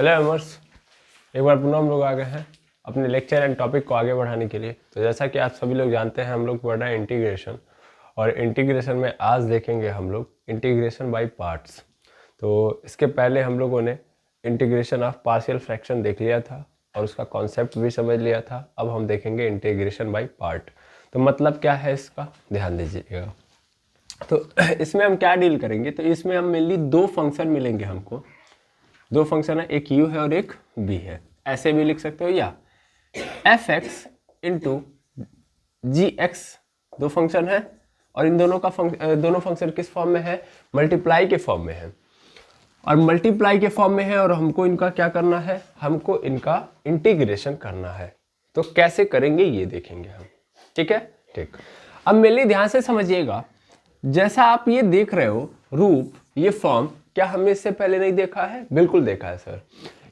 Hello अमर्स, एक बार पुनः हम लोग आ गए हैं अपने लेक्चर एंड टॉपिक को आगे बढ़ाने के लिए। तो जैसा कि आप सभी लोग जानते हैं, हम लोग पढ़ रहे हैं इंटीग्रेशन, और इंटीग्रेशन में आज देखेंगे हम लोग इंटीग्रेशन बाय पार्ट्स। तो इसके पहले हम लोगों ने इंटीग्रेशन ऑफ पार्शियल फ्रैक्शन देख लिया था और उसका कॉन्सेप्ट भी समझ लिया था। अब हम देखेंगे इंटीग्रेशन बाय पार्ट। तो मतलब क्या है इसका, ध्यान दीजिएगा। तो इसमें हम क्या डील करेंगे, तो इसमें हम मेनली दो फंक्शन मिलेंगे हमको। दो फंक्शन है, एक u है और एक b है। ऐसे भी लिख सकते हो, या f(x) इंटू g(x) दो फंक्शन है, और इन दोनों का दोनों फंक्शन किस फॉर्म में है, मल्टीप्लाई के फॉर्म में है। और मल्टीप्लाई के फॉर्म में है और हमको इनका क्या करना है, हमको इनका इंटीग्रेशन करना है। तो कैसे करेंगे ये देखेंगे हम, ठीक है। ठीक, अब मेरे ध्यान से समझिएगा। जैसा आप ये देख रहे हो रूप, ये फॉर्म, क्या हमने इससे पहले नहीं देखा है? बिल्कुल देखा है सर।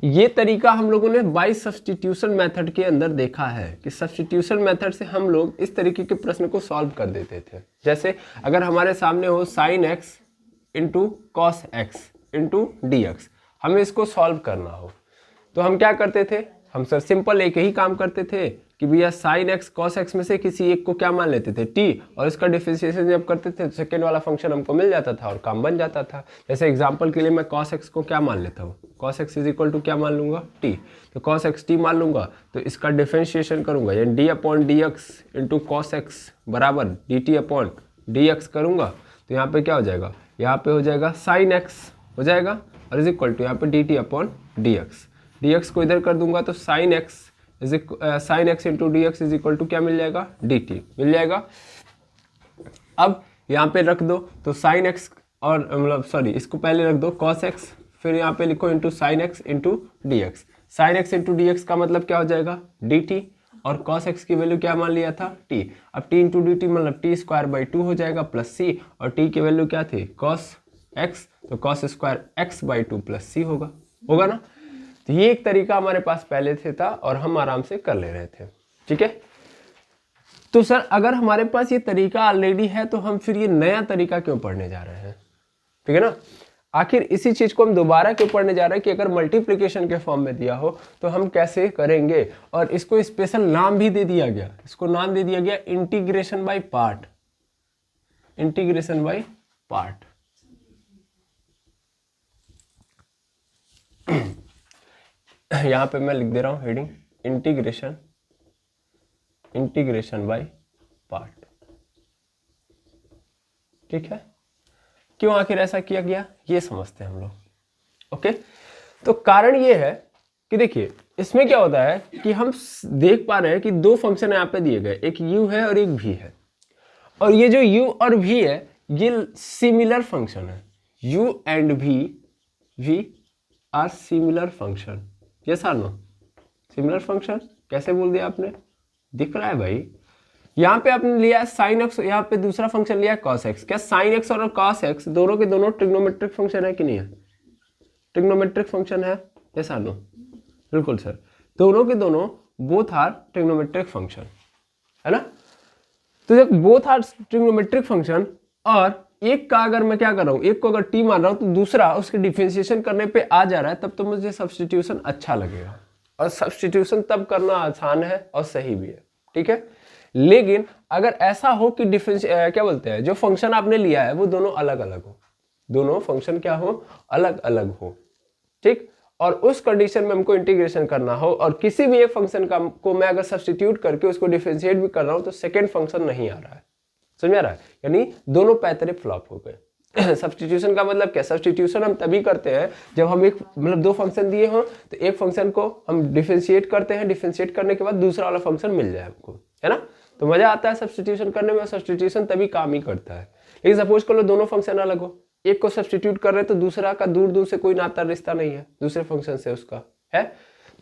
ये तरीका हम लोगों ने बाय सब्स्टिट्यूशन मेथड के अंदर देखा है कि सब्स्टिट्यूशन मेथड से हम लोग इस तरीके के प्रश्न को सॉल्व कर देते थे। जैसे अगर हमारे सामने हो sin x into cos x into d x, हमें इसको सॉल्व करना हो तो हम क्या करते थे, हम सर सिंपल एक ही काम करते थे कि भैया sin x cos x में से किसी एक को क्या मान लेते थे, t, और इसका डिफरेंशिएशन जब करते थे तो सेकेंड वाला फंक्शन हमको मिल जाता था और काम बन जाता था। जैसे एग्जांपल के लिए मैं cos x को क्या मान लेता हूँ, cos x is equal to क्या मान लूंगा, t। तो cos x t मान लूंगा, तो इसका डिफरेंशिएशन करूंगा, यानी d upon d x into cos x बराबर d t upon d x करूंगा। तो यहाँ पे क्या हो जाएगा, यहाँ पे हो जाएगा sin x हो जाएगा, और इज इक्वल टू यहाँ पे d t upon d x को इधर कर दूंगा तो sin x sin x into d x is equal to क्या मिल जाएगा, डी टी मिल जाएगा। अब यहाँ पे रख दो तो sin x, और मतलब सॉरी इसको पहले रख दो cos x, फिर यहाँ पे लिखो into sin x into d x. Sine x into d x का मतलब क्या हो जाएगा, डी टी, और cos x की वैल्यू क्या मान लिया था, t। अब t इंटू डी टी मतलब टी स्क्वायर बाई 2 हो जाएगा प्लस c, और t की वैल्यू क्या थी, cos x, तो cos square x by 2 plus c होगा ना। तो ये एक तरीका हमारे पास पहले से था और हम आराम से कर ले रहे थे, ठीक है। तो सर अगर हमारे पास ये तरीका ऑलरेडी है तो हम फिर ये नया तरीका क्यों पढ़ने जा रहे हैं, ठीक है ना। आखिर इसी चीज को हम दोबारा क्यों पढ़ने जा रहे हैं कि अगर मल्टीप्लिकेशन के फॉर्म में दिया हो तो हम कैसे करेंगे, और इसको स्पेशल नाम भी दे दिया गया, इसको नाम दे दिया गया integration by part. Integration by part. यहां पे मैं लिख दे रहा हूं हेडिंग, इंटीग्रेशन बाय पार्ट, ठीक है। क्यों आखिर ऐसा किया गया ये समझते हैं हम लोग, ओके। तो कारण ये है कि देखिए इसमें क्या होता है कि हम देख पा रहे हैं कि दो फंक्शन यहाँ पे दिए गए, एक u है और एक v है, और ये जो u और v है ये सिमिलर फंक्शन है। u and v are similar function, yes और नो, सिमिलर फंक्शन। कैसे बोल दिया आपने, दिख रहा है भाई। यहाँ पे आपने लिया sin x, यहाँ पे दूसरा फंक्शन लिया cos x। क्या sin x और cos x दोनों के दोनों ट्रिग्नोमेट्रिक फंक्शन है कि नहीं है, ट्रिग्नोमेट्रिक फंक्शन है, यस और नो, बिल्कुल सर, दोनों के दोनों बोथ आर ट्रिग्नोमेट्रिक फंक्शन, है ना। तो जब बोथ आर ट्रिग्नोमेट्रिक फंक्शन, और एक का अगर मैं क्या कर रहा हूँ, एक को अगर t मान रहा हूँ तो दूसरा उसके डिफरेंशिएशन करने पे आ जा रहा है, तब तो मुझे सब्स्टिट्यूशन अच्छा लगेगा, और सब्स्टिट्यूशन तब करना आसान है और सही भी है, ठीक है। लेकिन अगर ऐसा हो कि डिफरेंस क्या बोलते हैं, जो फंक्शन आपने लिया है वो दोनों अलग अलग हो, दोनों फंक्शन क्या हो, अलग अलग हो, ठीक। और उस कंडीशन में हमको इंटीग्रेशन करना हो, और किसी भी एक फंक्शन का को मैं अगर सब्स्टिट्यूट करके उसको डिफरेंशिएट भी कर रहा हूं तो सेकेंड फंक्शन नहीं आ रहा है, समझ में आ रहा है, यानी दोनों पैतरे फ्लॉप हो गए। सब्स्टिट्यूशन का मतलब क्या, सब्स्टिट्यूशन हम तभी करते हैं जब हम एक मतलब दो फंक्शन दिए हों तो एक फंक्शन को हम डिफरेंशिएट करते हैं, डिफरेंशिएट करने के बाद दूसरा वाला फंक्शन मिल जाए हमको, है ना। तो मजा आता है सब्स्टिट्यूशन करने में, सब्स्टिट्यूशन तभी काम ही करता है। लेकिन सपोज कर लो दोनों फंक्शन अलग हो, एक को सब्स्टिट्यूट कर रहे हैं तो दूसरा का दूर दूर से कोई नाता रिश्ता नहीं है दूसरे फंक्शन से उसका, है,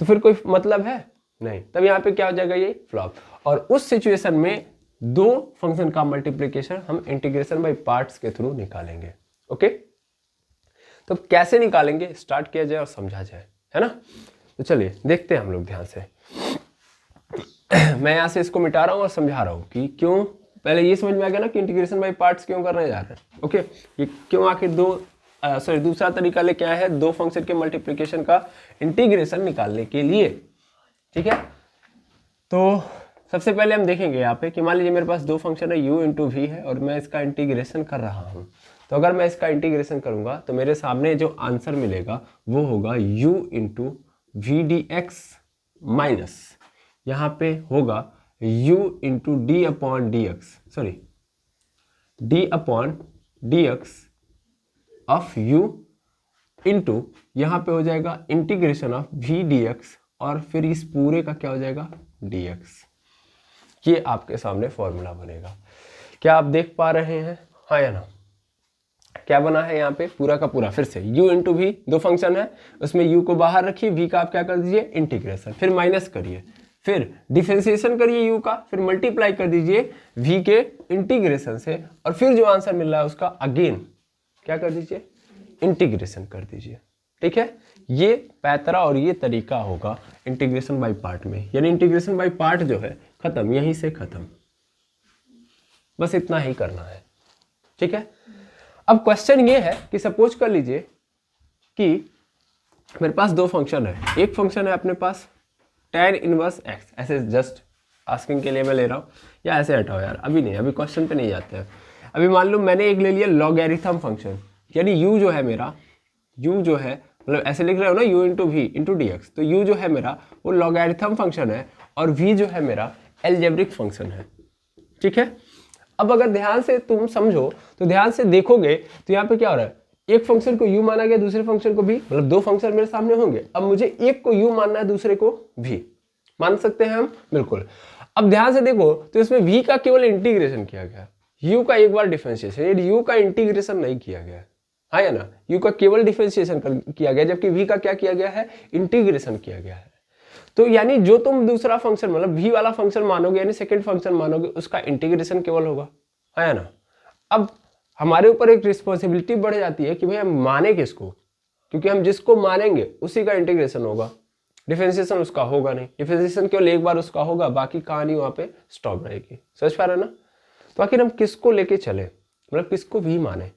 तो फिर कोई मतलब है नहीं, तब यहाँ पे क्या हो जाएगा, ये फ्लॉप। और उस सिचुएशन में दो फंक्शन का मल्टीप्लिकेशन हम इंटीग्रेशन बाय पार्ट्स के थ्रू निकालेंगे, ओके। तो कैसे निकालेंगे, स्टार्ट किया जाए और समझा जाए, है ना। तो चलिए देखते हैं हम लोग ध्यान से। मैं यहाँ से इसको मिटा रहा हूँ और समझा रहा हूँ कि क्यों, पहले ये समझ में आ गया ना कि इंटीग्रेशन बाय पार्ट्स क्यों करने जा रहे हैं, ओके। ये क्यों आखिर दो दूसरा तरीका लेके आए हैं दो फंक्शन के मल्टीप्लिकेशन का इंटीग्रेशन निकालने के लिए। ठीक है, तो सबसे पहले हम देखेंगे यहाँ पे कि मान लीजिए मेरे पास दो फंक्शन है u इंटू वी है और मैं इसका इंटीग्रेशन कर रहा हूँ। तो अगर मैं इसका इंटीग्रेशन करूँगा तो मेरे सामने जो आंसर मिलेगा वो होगा u into v d x minus यहाँ पे होगा u into d upon d x, sorry d upon d x of u into यहाँ पे हो जाएगा integration of v d x और फिर इस पूरे का क्या हो जाएगा dx। ये आपके सामने फॉर्मूला बनेगा। क्या आप देख पा रहे हैं, हाँ या ना? क्या बना है यहाँ पे पूरा का पूरा, फिर से u इंटू वी, दो फंक्शन है उसमें u को बाहर रखिए, v का आप क्या कर दीजिए इंटीग्रेशन, फिर माइनस करिए, फिर डिफरेंशिएशन करिए u का, फिर मल्टीप्लाई कर दीजिए v के इंटीग्रेशन से और फिर जो आंसर मिल रहा है उसका अगेन क्या कर दीजिए इंटीग्रेशन कर दीजिए। ठीक है, ये पैतरा और ये तरीका होगा इंटीग्रेशन बाय पार्ट में, यानी इंटीग्रेशन बाय पार्ट जो है खत्म, यहीं से खत्म, बस इतना ही करना है। ठीक है, अब क्वेश्चन ये है कि सपोज कर लीजिए कि मेरे पास दो फंक्शन है, एक फंक्शन है अपने पास tan इनवर्स x, ऐसे जस्ट आस्किंग के लिए मैं ले रहा हूँ, या ऐसे हटाओ यार, अभी नहीं, अभी क्वेश्चन पे नहीं जाते हैं। अभी मान लो मैंने एक ले लिया लॉगरिथम फंक्शन, यानी u जो है मेरा, u जो है मतलब ऐसे लिख रहे हो ना u into v into d x, तो u जो है मेरा वो लॉगरिथम फंक्शन है और v जो है मेरा एल्जेब्रिक फंक्शन है। ठीक है, अब अगर ध्यान से तुम समझो तो ध्यान से देखोगे तो यहाँ पे क्या हो रहा है, एक फंक्शन को u माना गया, दूसरे फंक्शन को भी, मतलब दो फंक्शन मेरे सामने होंगे, अब मुझे एक को u मानना है, दूसरे को v मान सकते हैं हम, बिल्कुल। अब ध्यान से देखो तो इसमें v का केवल इंटीग्रेशन किया गया, u का एक बार डिफरेंशिएशन, u का इंटीग्रेशन नहीं किया गया, हाँ या ना, u का केवल डिफरेंशिएशन किया गया, जबकि v का क्या किया गया है इंटीग्रेशन किया गया है। तो यानी जो तुम दूसरा फंक्शन मतलब v वाला फंक्शन मानोगे, यानी सेकंड फंक्शन मानोगे, उसका इंटीग्रेशन केवल होगा, है ना। अब हमारे ऊपर एक रिस्पॉन्सिबिलिटी बढ़ जाती है कि भाई हम माने किसको, क्योंकि हम जिसको मानेंगे उसी का इंटीग्रेशन होगा, डिफरेंशिएशन उसका होगा नहीं, डिफरेंशिएशन केवल एक बार उसका होगा, बाकी कहानी वहां पे स्टॉप रहेगी। समझ पा रहे ना? तो आखिर हम किसको लेके चले, मतलब किसको भी माने,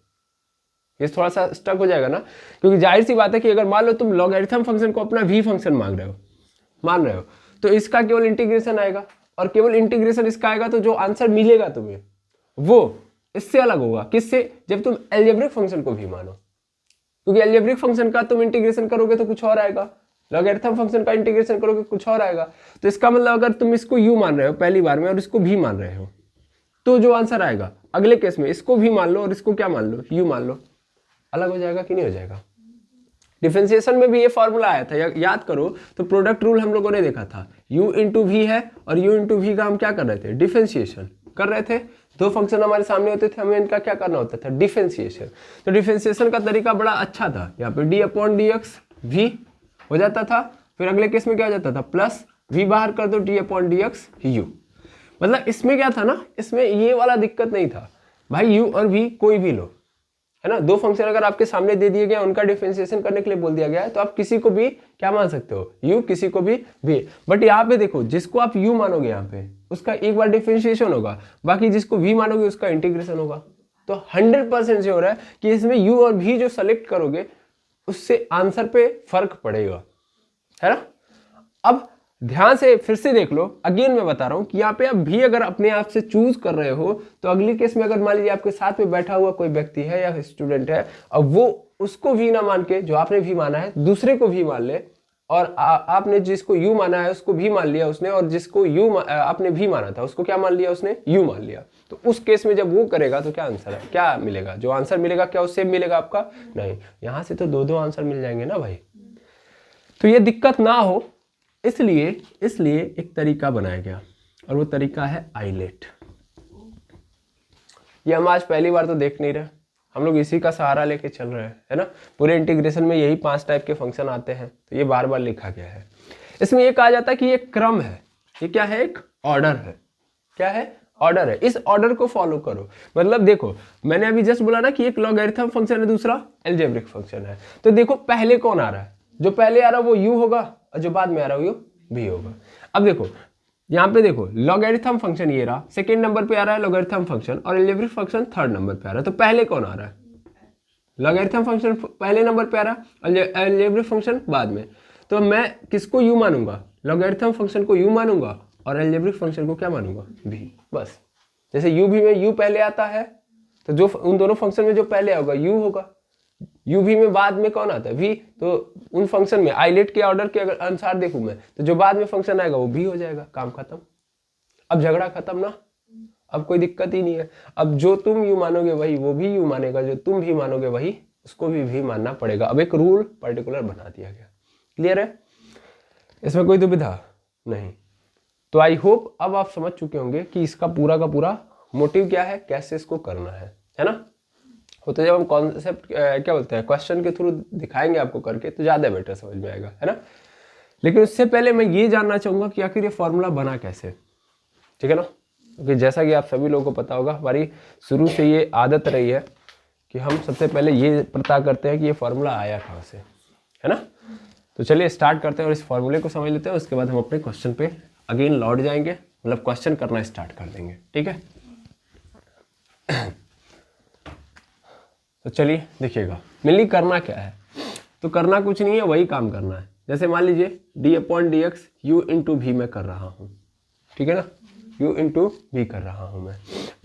ये थोड़ा सा स्टक हो जाएगा ना, क्योंकि जाहिर सी बात है कि अगर मान लो तुम लॉगरिथम फंक्शन को अपना v फंक्शन मान रहे हो तो इसका केवल इंटीग्रेशन आएगा, और केवल इंटीग्रेशन इसका आएगा, तो जो आंसर मिलेगा तुम्हें वो इससे अलग होगा, किससे, जब तुम एल्जेब्रिक फंक्शन को भी मानो, क्योंकि एल्जेब्रिक फंक्शन का तुम इंटीग्रेशन करोगे तो कुछ और आएगा, लॉगरिथम फंक्शन का इंटीग्रेशन करोगे कुछ और आएगा। तो इसका मतलब अगर तुम इसको u मान रहे हो पहली बार में और इसको v मान रहे हो, तो जो आंसर आएगा अगले केस में इसको v मान लो और इसको क्या मान लो, u मान लो, अलग हो जाएगा कि नहीं हो जाएगा। डिफरेंशिएशन में भी ये फॉर्मूला आया था, याद करो तो प्रोडक्ट रूल हम लोगों ने देखा था, u इंटू वी है और u इंटू वी का हम क्या कर रहे थे, डिफरेंशिएशन कर रहे थे। दो फंक्शन हमारे सामने होते थे, हमें इनका क्या करना होता था, डिफरेंशिएशन। तो डिफरेंशिएशन का तरीका बड़ा अच्छा था, यहाँ पे d upon d x v हो जाता था, फिर अगले केस में क्या हो जाता था, प्लस v बाहर कर दो, d upon d x u। मतलब इसमें क्या था ना, इसमें ये वाला दिक्कत नहीं था भाई, u और v कोई भी लो, है ना, दो फंक्शन अगर आपके सामने दे दिए गए, उनका डिफरेंशिएशन करने के लिए बोल दिया गया है, तो आप किसी को भी क्या मान सकते हो, u, किसी को भी v। बट यहाँ पे देखो, जिसको आप u मानोगे यहाँ पे उसका एक बार डिफरेंशिएशन होगा, बाकी जिसको v मानोगे उसका इंटीग्रेशन होगा। तो 100% से हो रहा है कि इसमें u और v जो सेलेक्ट करोगे उससे आंसर पे फर्क पड़ेगा, है ना। अब ध्यान से फिर से देख लो, अगेन मैं बता रहा हूं कि यहाँ पे आप भी अगर अपने आप से चूज कर रहे हो, तो अगली केस में अगर मान लीजिए आपके साथ में बैठा हुआ कोई व्यक्ति है या स्टूडेंट है, और वो उसको भी ना मान के, जो आपने भी माना है, दूसरे को भी मान ले, और आपने जिसको यू माना है उसको भी मान लिया उसने, और जिसको यू आपने भी माना था उसको क्या मान लिया उसने, यू मान लिया, तो उस केस में जब वो करेगा तो क्या आंसर है, क्या मिलेगा, जो आंसर मिलेगा क्या उससे मिलेगा आपका, नहीं, यहाँ से तो दो आंसर मिल जाएंगे ना भाई। तो ये दिक्कत ना हो इसलिए एक तरीका बनाया गया, और वो तरीका है आइलेट। ये हम आज पहली बार तो देख नहीं रहे, हम लोग इसी का सहारा लेके चल रहे हैं, है ना। पूरे इंटीग्रेशन में यही 5 टाइप के फंक्शन आते हैं, तो ये बार बार लिखा गया है। इसमें ये कहा जाता है कि ये क्रम है, ये क्या है, एक ऑर्डर है, क्या है, ऑर्डर है, इस ऑर्डर को फॉलो करो। मतलब देखो, मैंने अभी जस्ट बोला ना कि एक लॉगरिथम फंक्शन है, दूसरा एल्जेब्रिक फंक्शन है, तो देखो पहले कौन आ रहा है, जो पहले आ रहा है वो u होगा, और जो बाद में आ रहा है वो v होगा। अब देखो यहाँ पे देखो, लॉगरिथम फंक्शन ये रहा, सेकंड नंबर पे आ रहा है लॉगरिथम फंक्शन, और एल्जेब्रिक फंक्शन थर्ड नंबर पे आ रहा है, तो पहले कौन आ रहा है, लॉगरिथम फंक्शन पहले नंबर पे आ रहा, अलजेब्रिक फंक्शन बाद में। तो मैं किसको यू मानूंगा, लॉगरिथम फंक्शन को यू मानूंगा और अलजेब्रिक फंक्शन को क्या मानूंगा, भी। बस जैसे यू भी में यू पहले आता है तो जो उन दोनों फंक्शन में जो पहले होगा यू होगा, यू भी में बाद में कौन आता है, भी। तो उन फंक्शन में आइलेट के ऑर्डर के अगर अनुसार देखूं मैं तो जो बाद में फंक्शन आएगा वो भी हो जाएगा, काम खत्म। अब झगड़ा खत्म ना, अब कोई दिक्कत ही नहीं है। अब जो तुम यू मानोगे वही वो भी यू मानेगा, जो तुम भी मानोगे वही उसको भी मानना पड़ेगा। अब एक रूल पर्टिकुलर बना दिया गया। क्लियर है, इसमें कोई दुविधा नहीं। तो आई होप अब आप समझ चुके होंगे कि इसका पूरा का पूरा मोटिव क्या है, कैसे इसको करना है ना। हो तो जब हम कॉन्सेप्ट क्या बोलते हैं क्वेश्चन के थ्रू दिखाएंगे आपको करके तो ज़्यादा बेटर समझ में आएगा, है ना। लेकिन उससे पहले मैं ये जानना चाहूँगा कि आखिर ये फॉर्मूला बना कैसे, ठीक है ना। क्योंकि जैसा कि आप सभी लोगों को पता होगा, हमारी शुरू से ये आदत रही है कि हम सबसे पहले ये पता करते हैं कि ये फॉर्मूला आया कहाँ से, है ना। तो चलिए स्टार्ट करते हैं और इस फॉर्मूले को समझ लेते हैं। उसके बाद हम अपने क्वेश्चन पे अगेन लौट जाएंगे, मतलब क्वेश्चन करना स्टार्ट कर देंगे, ठीक है। तो चलिए देखिएगा मेनली करना क्या है। तो करना कुछ नहीं है, वही काम करना है। जैसे मान लीजिए d/dx u इंटू भी मैं कर रहा हूँ, ठीक है ना, u इंटू भी कर रहा हूँ मैं।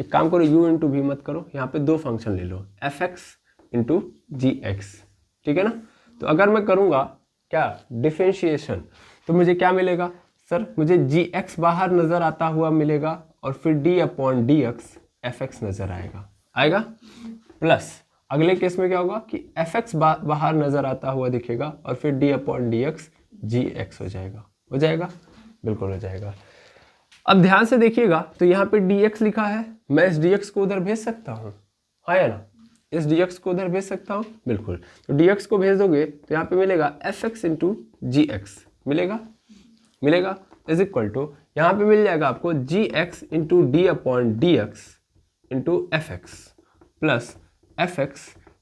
एक काम करो, u इंटू भी मत करो, यहाँ पे दो फंक्शन ले लो, fx इंटू gx, ठीक है ना। तो अगर मैं करूँगा क्या डिफरेंशिएशन तो मुझे क्या मिलेगा सर, मुझे gx बाहर नज़र आता हुआ मिलेगा और फिर d/dx fx नज़र आएगा प्लस अगले केस में क्या होगा कि fx बाहर नजर आता हुआ दिखेगा और फिर d/dx gx हो जाएगा, बिल्कुल हो जाएगा। अब ध्यान से देखिएगा तो यहाँ पे dx लिखा है, मैं इस dx को उधर भेज सकता हूँ, हाँ या ना, इस dx को उधर भेज सकता हूँ, बिल्कुल। तो dx को भेज दोगे तो यहाँ पे मिलेगा fx इंटू gx मिलेगा इज इक्वल टू यहाँ पे मिल जाएगा आपको gx into d/dx into fx plus fx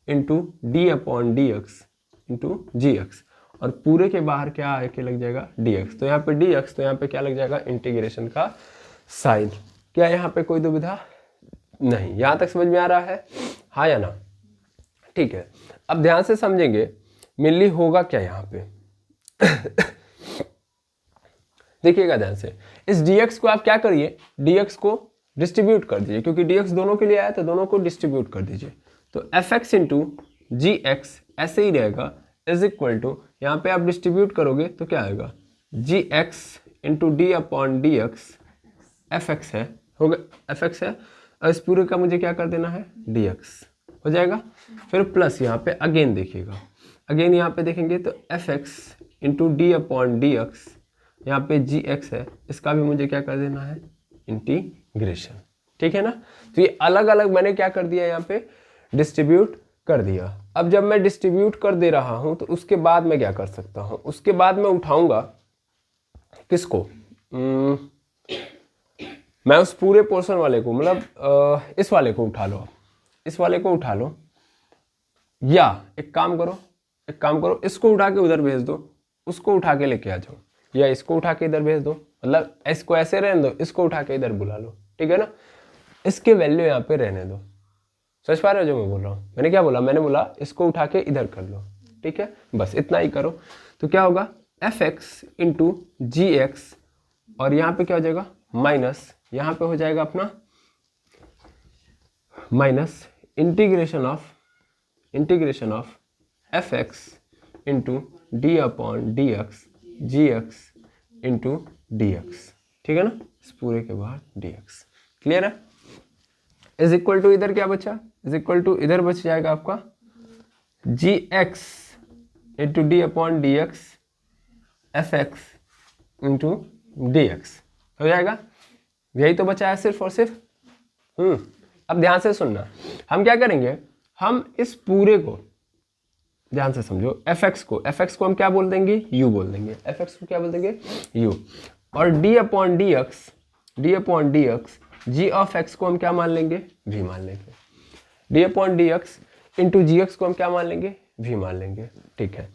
into d/dx into gx और पूरे के बाहर क्या आके लग जाएगा dx। तो यहाँ पे dx तो यहाँ पे क्या लग जाएगा इंटीग्रेशन का साइन। क्या यहाँ पे कोई दुविधा नहीं, यहाँ तक समझ में आ रहा है, हाँ या ना, ठीक है। अब ध्यान से समझेंगे मेनली होगा क्या यहाँ पे। देखिएगा ध्यान से, इस dx को आप क्या करिए, dx को डिस्ट्रीब्यूट कर दीजिए, क्योंकि dx दोनों के लिए आया तो दोनों को डिस्ट्रीब्यूट कर दीजिए। तो fx इंटू जी एक्स ऐसे ही रहेगा इज इक्वल टू, यहाँ पे आप डिस्ट्रीब्यूट करोगे तो क्या आएगा जी एक्स इंटू d/dx fx है, हो गया fx है, और इस पूरे का मुझे क्या कर देना है dx हो जाएगा। फिर प्लस यहाँ पे अगेन देखिएगा, अगेन यहाँ पे देखेंगे तो fx इंटू d/dx यहाँ पे gx है, इसका भी मुझे क्या कर देना है इंटीग्रेशन, ठीक है ना। तो ये अलग अलग मैंने क्या कर दिया, यहाँ पे डिस्ट्रीब्यूट कर दिया। अब जब मैं डिस्ट्रीब्यूट कर दे रहा हूं तो उसके बाद मैं क्या कर सकता हूं, उसके बाद मैं उठाऊंगा किसको, मैं उस पूरे पोर्शन वाले को, मतलब इस वाले को उठा लो, इस वाले को उठा लो, या एक काम करो इसको उठा के उधर भेज दो, उसको उठा के लेके आ जाओ, या इसको उठा के इधर भेज दो, मतलब इसको ऐसे रहने दो, इसको उठा के इधर बुला लो, ठीक है ना। इसके वैल्यू यहाँ पे रहने दो। समझ पा रहे हो जो मैं बोल रहा हूँ, मैंने क्या बोला, मैंने बोला इसको उठा के इधर कर लो, ठीक है, बस इतना ही करो। तो क्या होगा fx इंटू जी एक्स और यहाँ पे क्या हो जाएगा माइनस, यहाँ पे हो जाएगा अपना minus integration of fx into d/dx gx into dx, ठीक है ना, इस पूरे के बाद dx। क्लियर है, इज इक्वल टू इधर क्या बचा, इज इक्वल टू इधर बच जाएगा आपका gx into d/dx fx into dx हो जाएगा। यही तो बचा है सिर्फ और सिर्फ। अब ध्यान से सुनना, हम क्या करेंगे, हम इस पूरे को ध्यान से समझो, fx को हम क्या बोल देंगे, u बोल देंगे, fx को क्या बोल देंगे u, और d/dx g ऑफ x को हम क्या मान लेंगे, v मान लेंगे, d/dx इंटू gx को हम क्या मान लेंगे, v मान लेंगे, ठीक है।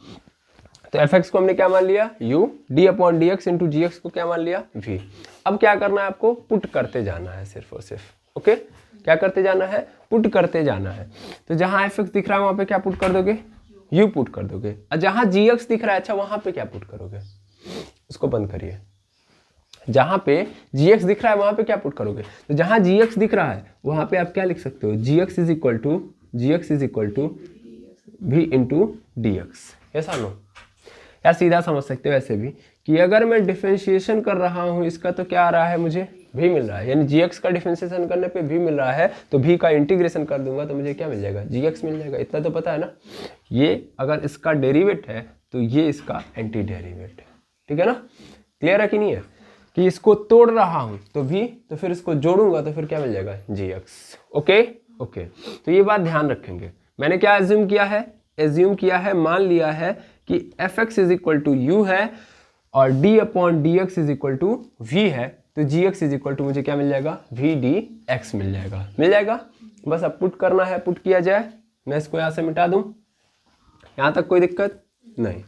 तो fx को हमने क्या मान लिया u, d/dx इंटू gx को क्या मान लिया v। अब क्या करना है आपको, पुट करते जाना है सिर्फ और सिर्फ, ओके। क्या करते जाना है, पुट करते जाना है। तो जहाँ एफ एक्स दिख रहा है वहाँ पे क्या पुट कर दोगे, यू पुट कर दोगे। और जहाँ जी एक्स दिख रहा है अच्छा वहाँ पे क्या पुट करोगे, इसको बंद करिए। जहाँ पे जी एक्स दिख रहा है वहाँ पे क्या पुट करोगे, तो जहाँ जी एक्स दिख रहा है वहाँ पे आप क्या लिख सकते हो, g x is equal to v into d x. ऐसा नो यार सीधा समझ सकते हो ऐसे भी कि अगर मैं डिफरेंशिएशन कर रहा हूँ इसका तो क्या आ रहा है, मुझे भी मिल रहा है, यानी जी एक्स का डिफरेंशिएशन करने पे भी मिल रहा है, तो भी का इंटीग्रेशन कर दूंगा तो मुझे क्या मिल जाएगा, जी एक्स मिल जाएगा। इतना तो पता है ना। ये अगर इसका डेरिवेट है तो ये इसका एंटी डेरिवेट है, ठीक है ना। क्लियर है कि नहीं है, कि इसको तोड़ रहा हूँ तो भी, तो फिर इसको जोड़ूंगा तो फिर क्या मिल जाएगा, जी एक्स। ओके ओके, तो ये बात ध्यान रखेंगे। मैंने क्या एज्यूम किया है, मान लिया है कि f x is equal to u है और d upon d x is equal to v है, तो g x is equal to मुझे क्या मिल जाएगा, वी डी एक्स मिल जाएगा। बस अब पुट करना है, पुट किया जाए। मैं इसको यहाँ से मिटा दूँ, यहाँ तक कोई दिक्कत नहीं।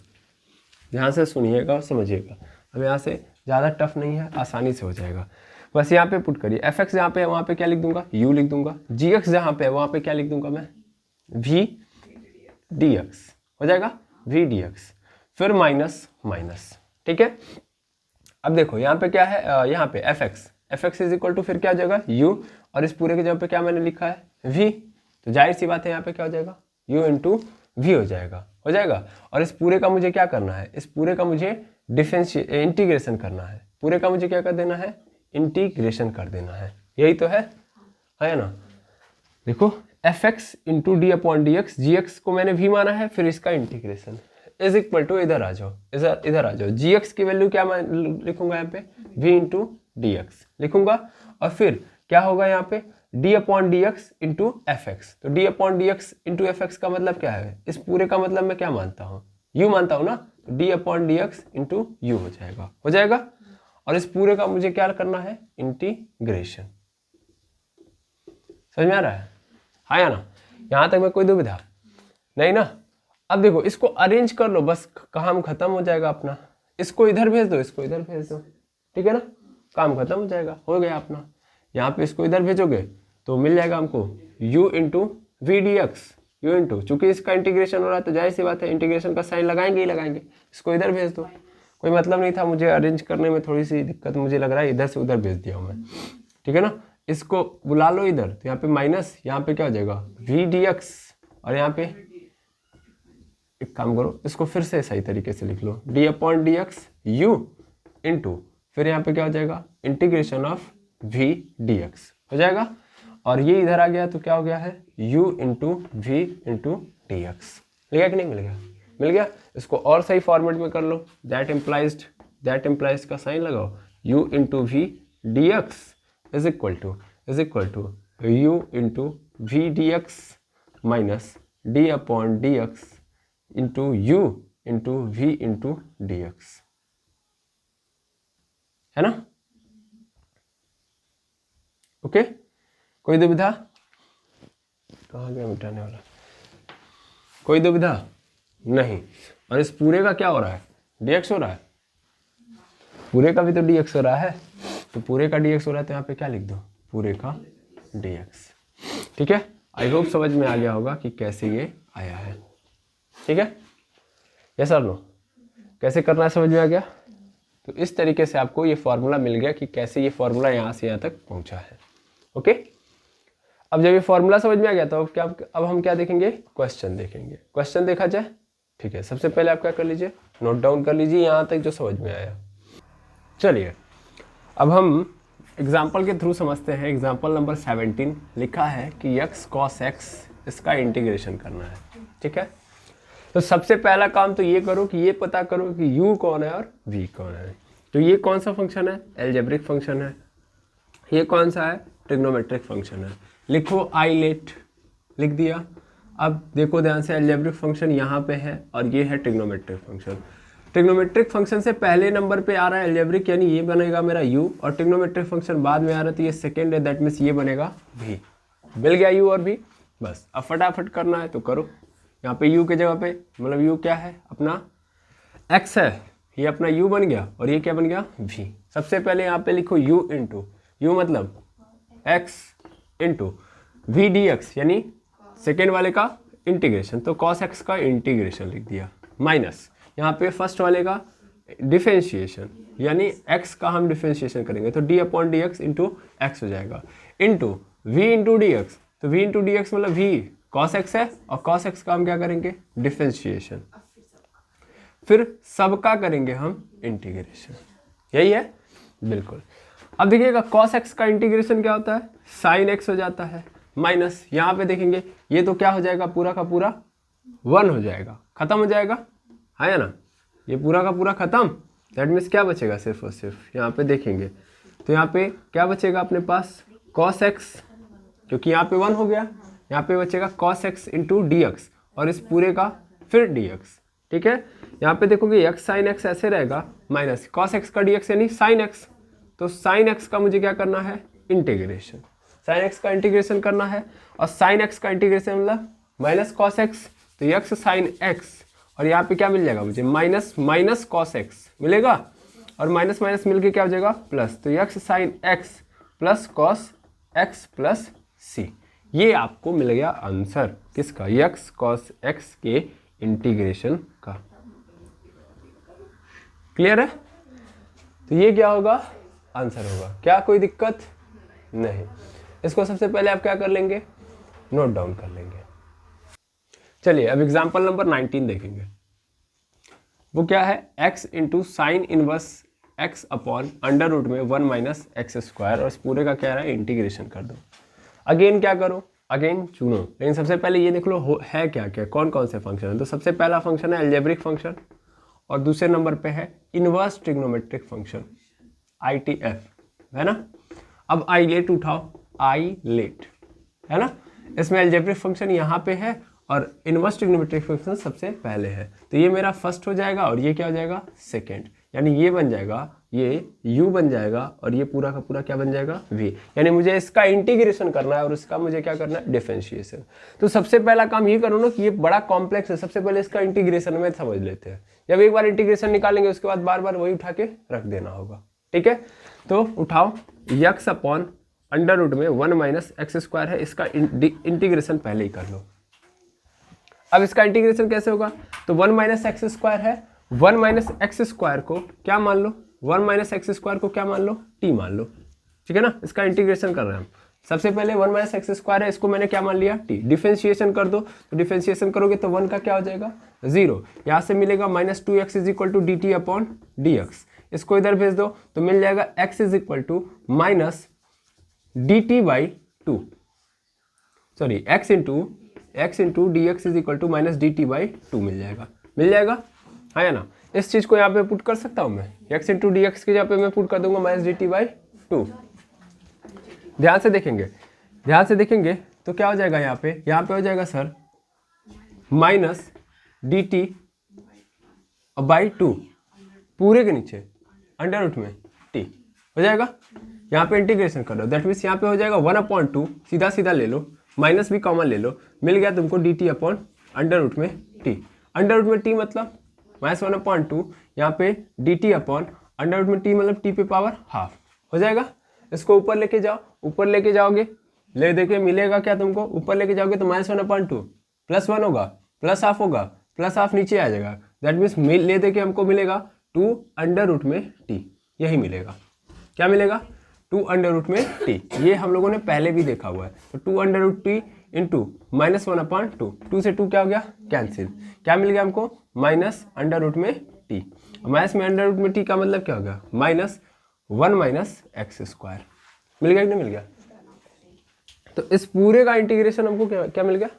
ध्यान से सुनिएगा और समझिएगा, अब यहाँ से ज़्यादा टफ नहीं है, आसानी से हो जाएगा। बस यहाँ पे पुट करिए, एफ एक्स जहाँ पे है वहाँ पे क्या लिख दूंगा, यू लिख दूंगा। जी एक्स जहाँ पे है वहाँ पे क्या लिख दूंगा मैं, वी डी एक्स हो जाएगा, वी डी एक्स, फिर माइनस माइनस, ठीक है। अब देखो यहाँ पे क्या है, यहाँ पे f x is equal to फिर क्या हो जाएगा, यू, और इस पूरे के जगह पे क्या मैंने लिखा है, वी, तो जाहिर सी बात है यहाँ पे क्या हो जाएगा, यू इंटू वी हो जाएगा। और इस पूरे का मुझे क्या करना है, इस पूरे का मुझे इंटीग्रेशन करना है, पूरे का मुझे क्या कर देना है, इंटीग्रेशन कर देना है, यही तो है ना। देखो f x into d upon d x, g x को मैंने वी माना है, फिर इसका इंटीग्रेशन इज इक्वल टू, इधर आ जाओ, इधर आ जाओ, जी एक्स की वैल्यू क्या मैं लिखूंगा यहाँ पे, वी इंटू डी एक्स लिखूंगा, और फिर क्या होगा यहाँ पे, d upon d x into f x. तो d upon d x into f x का मतलब क्या है, इस पूरे का मतलब मैं क्या मानता हूँ, यू मानता हूँ ना, तो d upon d x into you हो जाएगा। और इस पूरे का मुझे क्या करना है, इंटीग्रेशन। समझ में आ रहा है, हाँ या ना, यहाँ तक में कोई दुविधा नहीं ना। अब देखो इसको अरेंज कर लो, बस काम खत्म हो जाएगा अपना। इसको इधर भेज दो, इसको इधर भेज दो, ठीक है ना, काम खत्म हो जाएगा, हो गया अपना। यहाँ पे इसको इधर भेजोगे तो मिल जाएगा हमको u into v d x, u into, चूंकि इसका इंटीग्रेशन हो रहा है तो जाहिर सी बात है इंटीग्रेशन का साइन लगाएंगे ही लगाएंगे। इसको इधर भेज दो, कोई मतलब नहीं था मुझे अरेंज करने में, थोड़ी सी दिक्कत मुझे लग रहा है, इधर से उधर भेज दिया हूँ मैं, ठीक है ना। इसको बुला लो इधर, तो यहाँ पे माइनस, यहाँ पे क्या हो जाएगा, वी डी एक्स, और यहाँ पे एक काम करो, इसको फिर से सही तरीके से लिख लो, d upon d x u into, फिर यहाँ पे क्या हो जाएगा, integration of v d x हो जाएगा। और ये इधर आ गया तो क्या हो गया है, u into v into d x. मिल गया कि नहीं मिल गया। इसको और सही फॉर्मेट में कर लो, दैट इम्प्लाइज का साइन लगाओ, u into v d x is equal to u into v d x minus d upon d x into u into v into d x, है ना। ओके कोई दुविधा, कहाँ गया मिटाने वाला, कोई दुविधा नहीं। और इस पूरे का क्या हो रहा है, dx हो रहा है, पूरे का भी तो dx हो रहा है, तो पूरे का dx हो रहा है तो यहाँ पे क्या लिख दो, पूरे का dx, ठीक है। आई होप समझ में आ गया होगा कि कैसे ये आया है, ठीक है। यस और नो, कैसे करना है समझ में आ गया। तो इस तरीके से आपको ये फॉर्मूला मिल गया कि कैसे ये फॉर्मूला यहाँ से यहाँ तक पहुँचा है। ओके अब जब ये फॉर्मूला समझ में आ गया तो अब हम क्या देखेंगे, क्वेश्चन देखेंगे। क्वेश्चन देखा जाए, ठीक है। सबसे पहले आप क्या कर लीजिए, नोट डाउन कर लीजिए यहाँ तक जो समझ में आया। चलिए अब हम एग्जाम्पल के थ्रू समझते हैं। एग्जाम्पल नंबर 17 लिखा है कि x cos x इसका इंटीग्रेशन करना है, ठीक है। तो सबसे पहला काम तो ये करो कि ये पता करो कि u कौन है और v कौन है। तो ये कौन सा फंक्शन है, एल्जेब्रिक फंक्शन है। ये कौन सा है, ट्रिग्नोमेट्रिक फंक्शन है। लिखो आई लेट, लिख दिया। अब देखो ध्यान से, एल्जेब्रिक फंक्शन यहाँ पे है और ये है ट्रिग्नोमेट्रिक फंक्शन। ट्रिग्नोमेट्रिक फंक्शन से पहले नंबर पे आ रहा है एल्जेब्रिक, यानी ये बनेगा मेरा u, और ट्रिग्नोमेट्रिक फंक्शन बाद में आ रहा है तो ये सेकेंड है, दैट मीन्स ये बनेगा v। मिल गया u और v। बस अब फटाफट करना है तो करो। यहाँ पे u के जगह पे, मतलब u क्या है अपना x है, ये अपना u बन गया और ये क्या बन गया v। सबसे पहले यहाँ पे लिखो u इंटू, u मतलब x into v d x यानी सेकेंड वाले का इंटीग्रेशन, तो कॉस एक्स का इंटीग्रेशन लिख दिया, माइनस यहाँ पे फर्स्ट वाले का डिफरेंशिएशन यानी एक्स का हम डिफरेंशिएशन करेंगे तो d upon d x into x हो जाएगा, into v into d x, तो वी इंटू डी एक्स मतलब वी कॉस एक्स है और कॉस एक्स का हम क्या करेंगे डिफरेंशिएशन, फिर सबका करेंगे हम इंटीग्रेशन, यही है बिल्कुल। अब देखिएगा कॉस एक्स का इंटीग्रेशन क्या होता है साइन एक्स हो जाता है, माइनस यहाँ पे देखेंगे ये तो क्या हो जाएगा पूरा का पूरा 1 हो जाएगा, खत्म हो जाएगा, है ना, ये पूरा का पूरा खत्म। दैट मीन्स क्या बचेगा सिर्फ और सिर्फ यहाँ पे देखेंगे तो यहाँ पे क्या बचेगा अपने पास कॉस एक्स, क्योंकि यहाँ पे 1 हो गया, यहाँ पे बचेगा cos x into d x और इस पूरे का फिर डी एक्स, ठीक है। यहाँ पे देखोगे एक्स साइन एक्स ऐसे रहेगा, माइनस कॉस एक्स का डी एक्स यानी साइन एक्स, तो साइन एक्स का मुझे क्या करना है इंटीग्रेशन, साइन एक्स का इंटीग्रेशन करना है और साइन एक्स का इंटीग्रेशन मतलब माइनस कॉस एक्स, तो एक्स साइन एक्स और यहाँ पे क्या मिल जाएगा मुझे माइनस माइनस कॉस एक्स मिलेगा और माइनस माइनस मिलके क्या हो जाएगा प्लस, तो x sine x plus cos x plus c, ये आपको मिल गया आंसर किसका एक्स कॉस एक्स के इंटीग्रेशन का। क्लियर है, तो ये क्या होगा आंसर होगा, क्या कोई दिक्कत नहीं। इसको सबसे पहले आप क्या कर लेंगे नोट डाउन कर लेंगे। चलिए अब एग्जांपल नंबर 19 देखेंगे, वो क्या है x into sine inverse x upon under root में 1 माइनस एक्स स्क्वायर और इस पूरे का क्या रहा है इंटीग्रेशन कर दो। अगेन क्या करो अगेन चुनो, लेकिन सबसे पहले ये देख लो है क्या क्या कौन कौन से फंक्शन है। तो सबसे पहला फंक्शन है अलजेब्रिक फंक्शन और दूसरे नंबर पे है इनवर्स ट्रिग्नोमेट्रिक फंक्शन ITF, है ना। अब आई लेट उठाओ, आई लेट है ना, इसमें अलजेब्रिक फंक्शन यहाँ पे है और इनवर्स ट्रिग्नोमेट्रिक फंक्शन सबसे पहले है, तो ये मेरा फर्स्ट हो जाएगा और ये क्या हो जाएगा सेकेंड, यानी ये बन जाएगा ये u बन जाएगा और ये पूरा का पूरा क्या बन जाएगा v, यानी मुझे इसका इंटीग्रेशन करना है और इसका मुझे क्या करना है डिफरेंशिएशन। तो सबसे पहला काम ये करो ना कि ये बड़ा कॉम्प्लेक्स है, सबसे पहले इसका इंटीग्रेशन में समझ लेते हैं। जब एक बार इंटीग्रेशन निकालेंगे उसके बाद बार बार वही उठा के रख देना होगा, ठीक है। तो उठाओ x अपॉन अंडर रूट में 1 माइनस एक्स स्क्वायर है, इसका इंटीग्रेशन पहले ही कर लो। अब इसका इंटीग्रेशन कैसे होगा, तो 1 माइनस एक्स स्क्वायर है, 1 माइनस एक्स स्क्वायर को क्या मान लो 1 माइनस एक्स स्क्वायर को क्या मान लो t मान लो, ठीक है ना। इसका इंटीग्रेशन कर रहे हैं हम, सबसे पहले 1 माइनस एक्स स्क्वायर है, इसको मैंने क्या मान लिया t, डिफरेंशिएशन कर दो, तो डिफरेंशिएशन करोगे तो 1 का क्या हो जाएगा 0, यहाँ से मिलेगा minus 2x is equal to d t upon d x, इसको इधर भेज दो तो मिल जाएगा x is equal to minus d t by two, sorry x into d x is equal to minus d t by two मिल जाएगा, है ना। इस चीज को यहाँ पे पुट कर सकता हूँ मैं, x इंटू डी एक्स की जगह पे मैं पुट कर दूंगा minus d t by to. ध्यान से देखेंगे तो क्या हो जाएगा यहाँ पे हो जाएगा sir minus d t by to पूरे के नीचे अंडर रूट में t हो जाएगा, यहाँ पे इंटीग्रेशन कर दो, दैट मीन्स यहाँ पे हो जाएगा 1/2, सीधा सीधा ले लो, माइनस भी कॉमन ले लो, मिल गया तुमको d t upon under root में t, अंडर रूट में t मतलब माइनस 1/2, यहाँ पे d t upon under root में t मतलब t पे पावर हाफ हो जाएगा। इसको ऊपर लेके जाओगे ले देखे मिलेगा क्या तुमको, ऊपर लेके जाओगे तो माइनस 1/2 प्लस 1 होगा प्लस हाफ होगा, प्लस हाफ नीचे आ जाएगा, दैट मीन्स ले देके हमको मिलेगा 2 अंडर रूट में t, यही मिलेगा, क्या मिलेगा 2 अंडर रूट में t, ये हम लोगों ने पहले भी देखा हुआ है। तो 2 under root t into minus 1/2, 2 से 2 क्या हो गया कैंसिल, क्या मिल गया हमको माइनस अंडर रूट में t, माइनस में अंडर रूट में t का मतलब क्या होगा माइनस 1 माइनस एक्स स्क्वायर, मिल गया कि नहीं मिल गया। तो इस पूरे का इंटीग्रेशन हमको क्या मिल गया,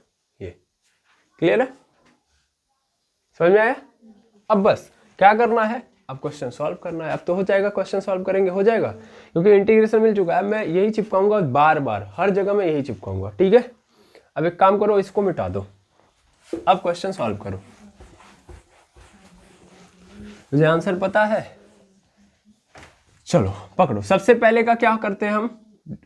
ये क्लियर है, समझ में आया। अब बस क्या करना है, अब क्वेश्चन सॉल्व करना है। अब तो हो जाएगा, क्वेश्चन सॉल्व करेंगे हो जाएगा, क्योंकि इंटीग्रेशन मिल चुका है। मैं यही चिपकाऊंगा बार बार, हर जगह में यही चिपकाऊंगा, ठीक है। अब एक काम करो, इसको मिटा दो, अब क्वेश्चन सॉल्व करो। मुझे आंसर पता है, चलो पकड़ो। सबसे पहले का क्या करते हैं हम,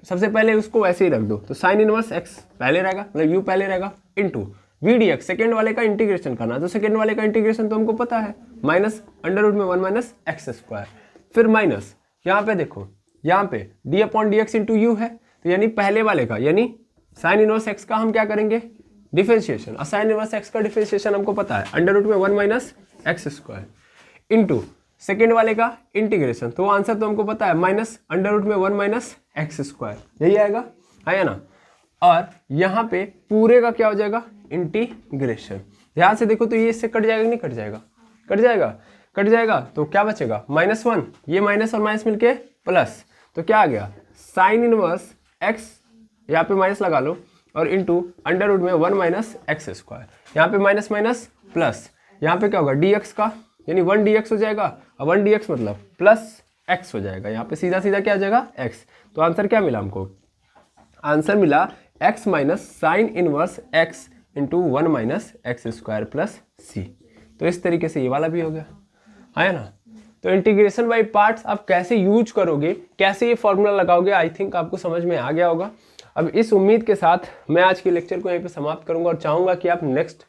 सबसे पहले उसको वैसे ही रख दो, तो साइन इनवर्स एक्स पहले रहेगा, मतलब यू पहले रहेगा, into v d x, second वाले का इंटीग्रेशन करना, तो सेकेंड वाले का इंटीग्रेशन तो हमको पता है माइनस अंडर रूट में 1 माइनस एक्स स्क्वायर, फिर माइनस यहाँ पे देखो, यहाँ पे d upon d x into you है, तो यानी पहले वाले का, यानी साइन इनवर्स एक्स का हम क्या करेंगे, डिफरेंशिएशन। और साइन इनवर्स एक्स का डिफरेंशिएशन हमको पता है, अंडर रूट में 1 minus x square into second वाले का इंटीग्रेशन, तो आंसर तो हमको पता है माइनस अंडर रूट में 1 माइनस एक्स स्क्वायर, यही आएगा, है ना। और यहाँ पे पूरे का क्या हो जाएगा, इंटीग्रेशन। ध्यान से देखो तो ये इससे कट जाएगा कि नहीं कट जाएगा, कट जाएगा, कट जाएगा, तो क्या बचेगा -1, ये माइनस और माइनस मिलके प्लस, तो क्या आ गया साइन इनवर्स एक्स, यहाँ पे माइनस लगा लो, और इंटू अंडर रूट में 1 माइनस एक्स स्क्वायर, यहाँ पे माइनस माइनस प्लस, यहाँ पे क्या होगा dx का, यानी 1 dx हो जाएगा, और 1 dx मतलब प्लस x हो जाएगा, यहाँ पे सीधा सीधा क्या आ जाएगा x। तो आंसर क्या मिला हमको, आंसर मिला x minus sine inverse x into 1 minus x square plus c. तो इस तरीके से ये वाला भी हो गया, है ना। तो इंटीग्रेशन बाय पार्ट्स आप कैसे यूज करोगे, कैसे ये फॉर्मूला लगाओगे, आई थिंक आपको समझ में आ गया होगा। अब इस उम्मीद के साथ मैं आज के लेक्चर को यहीं पे समाप्त करूंगा और चाहूंगा कि आप नेक्स्ट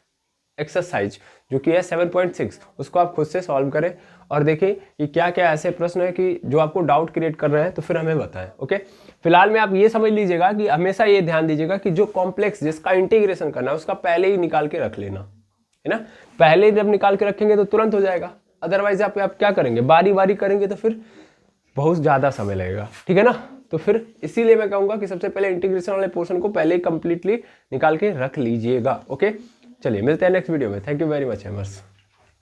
एक्सरसाइज जो कि है 7.6 उसको आप खुद से सॉल्व करें और देखें कि क्या क्या ऐसे प्रश्न है कि जो आपको डाउट क्रिएट कर रहे हैं, तो फिर हमें बताएं। ओके, फिलहाल में आप ये समझ लीजिएगा कि हमेशा ये ध्यान दीजिएगा कि जो कॉम्प्लेक्स जिसका इंटीग्रेशन करना है उसका पहले ही निकाल के रख लेना, है ना। पहले जब निकाल के रखेंगे तो तुरंत हो जाएगा, अदरवाइज आप क्या करेंगे, बारी बारी करेंगे तो फिर बहुत ज़्यादा समय लगेगा, ठीक है ना। तो फिर इसीलिए मैं कहूँगा कि सबसे पहले इंटीग्रेशन वाले पोर्शन को पहले ही कंप्लीटली निकाल के रख लीजिएगा। ओके, चलिए मिलते हैं नेक्स्ट वीडियो में। Thank you very much hammers.